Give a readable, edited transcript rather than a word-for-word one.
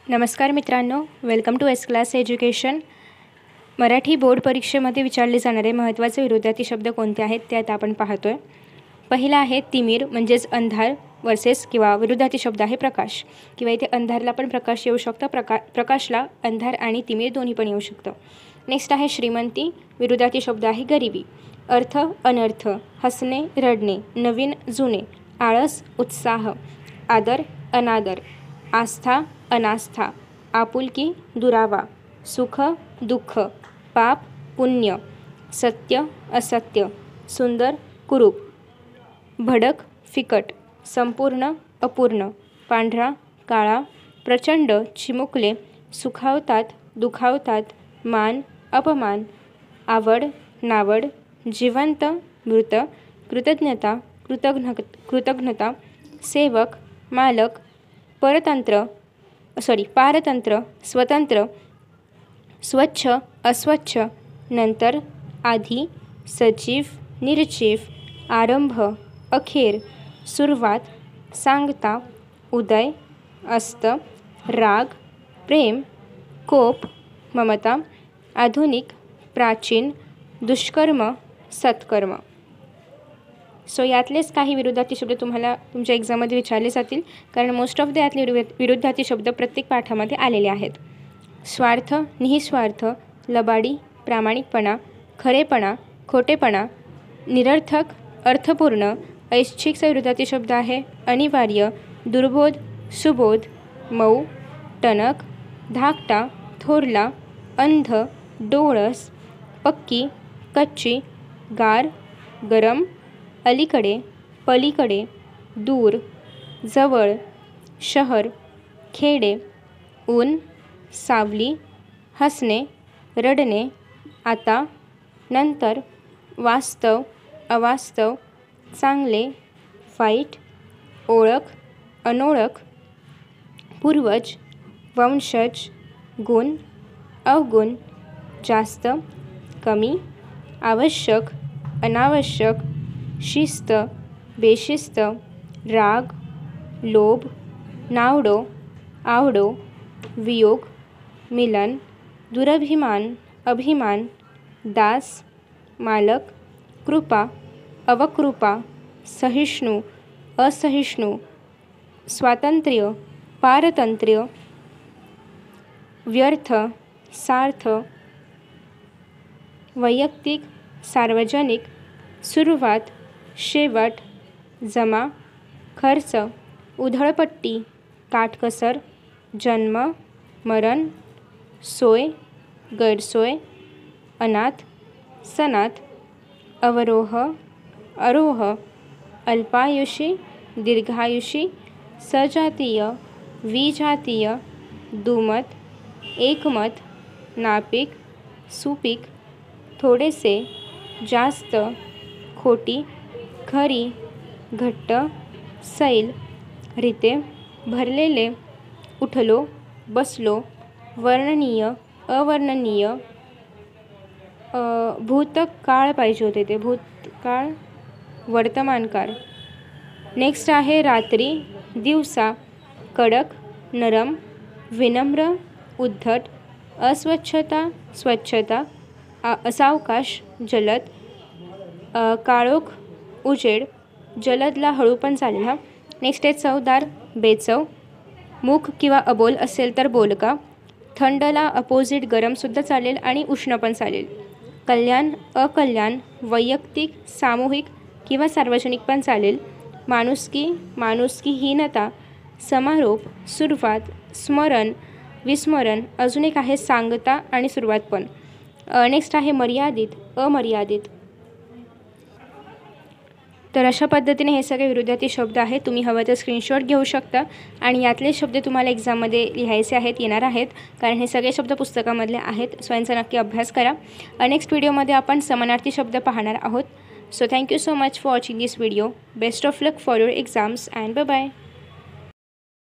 नमस्कार मित्रांनो, welcome to S class education. Marathi board परीक्षेमध्ये विचारले जाणारे महत्त्वाचे विरुद्धार्थी शब्द कोणते आहेत ते आता आपण पाहतोय। पहिला आहे तिमिर म्हणजेच अंधार वर्सेस किंवा विरुद्धार्थी शब्द आहे प्रकाश, किंवा इथे अंधारला पण प्रकाश येऊ शकतो, प्रकाशला अंधार आणि तिमिर दोन्ही पण येऊ शकतं। नेक्स्ट आहे श्रीमंती, विरुद्धार्थी शब्द आहे गरिबी। अर्थ अनर्थ, हसणे रडणे, नवीन जुने, आळस उत्साह, आदर अनादर, आस्था अनास्था, आपुलकी दुरावा, सुख दुःख, पाप पुण्य, सत्य असत्य, सुंदर कुरूप, भडक फिकट, संपूर्ण अपूर्ण, पांढरा काळा, प्रचंड चिमुकले, सुखावतात दुखावतात, मान अपमान, आवड नावड, जिवंत मृत, कृतज्ञता कृतज्ञता, सेवक मालक, पारतंत्र स्वतंत्र, स्वच्छ अस्वच्छ, नंतर आधी, सजीव निर्जीव, आरंभ अखेर, सुरुवात, सांगता, उदय अस्त, राग प्रेम, कोप ममता, आधुनिक प्राचीन, दुष्कर्म सत्कर्म। सो यातलेच काही विरुद्धार्थी शब्द तुम्हाला तुमच्या एक्झाममध्ये विचारले जातील, कारण मोस्ट ऑफ द यातले विरुद्धार्थी शब्द प्रत्येक पाठामध्ये आलेले आहेत। स्वार्थ निःस्वार्थ, लबाडी प्रामाणिकपणा, खरेपणा खोटेपणा, निरर्थक अर्थपूर्ण, ऐच्छिकचा विरुद्धार्थी शब्द आहे अनिवार्य, दुर्बोध सुबोध, मऊ टणक, धाकटा थोरला, अंध डोळस, पक्की कच्ची, गार गरम, अलीकडे पलीकडे, दूर जवळ, शहर खेडे, ऊन सावली, हसणे रडणे, आता नंतर, वास्तव अवास्तव, चांगले वाईट, ओळख अनोळख, पूर्वज वंशज, गुण अवगुण, जास्त कमी, आवश्यक अनावश्यक, शिस्त बेशिस्त, राग लोभ, नावडो आवडो, वियोग मिलन, दुरभिमान अभिमान, दास मालक, कृपा अवकृपा, सहिष्णू असहिष्णू, स्वातंत्र्य पारतंत्र्य, व्यर्थ सार्थ, वैयक्तिक सार्वजनिक, सुरुवात शेवट, जमा खर्च, उधळपट्टी काटकसर, जन्म मरण, सोय गैरसोय, अनाथ सनाथ, अवरोह आरोह, अल्पायुषी दीर्घायुषी, सजातीय विजातीय, दुमत एकमत, नापीक सुपीक, थोडेसे जास्त, खोटी खरी, घट्ट सैल, रीते भरलेले, उठलो बसलो, वर्णनीय अवर्णनीय, भूतकाळ पाहिजे होते ते भूतकाळ वर्तमानकाळ। नेक्स्ट आहे रात्री दिवसा, कडक नरम, विनम्र उद्धट, अस्वच्छता स्वच्छता, असावकाश जलद, काळोख उजेड, जलदला हळू पण चालेल हा। नेक्स्ट आहे चवदार बेचव, मुख किंवा अबोल असेल तर बोलका, थंडला अपोजिट गरमसुद्धा चालेल आणि उष्ण पण चालेल, कल्याण अकल्याण, वैयक्तिक सामूहिक किंवा सार्वजनिक पण चालेल, माणुसकी माणुसकीहीनता, समारोप सुरुवात, स्मरण विस्मरण, अजून एक आहे सांगता आणि सुरुवात पण। नेक्स्ट आहे मर्यादित अमर्यादित। तर अशा पद्धतीने हे सगळे विरुद्धार्थी शब्द आहेत। तुम्ही हवं तर स्क्रीनशॉट घेऊ शकता आणि यातले शब्द तुम्हाला एक्झाममध्ये लिहायचे आहेत येणार आहेत, कारण हे सगळे शब्द पुस्तकामधले आहेत। सो यांचा नक्की अभ्यास करा। नेक्स्ट व्हिडिओमध्ये आपण समानार्थी शब्द पाहणार आहोत। So thank you so much for watching this video. Best of luck for your exams and bye bye.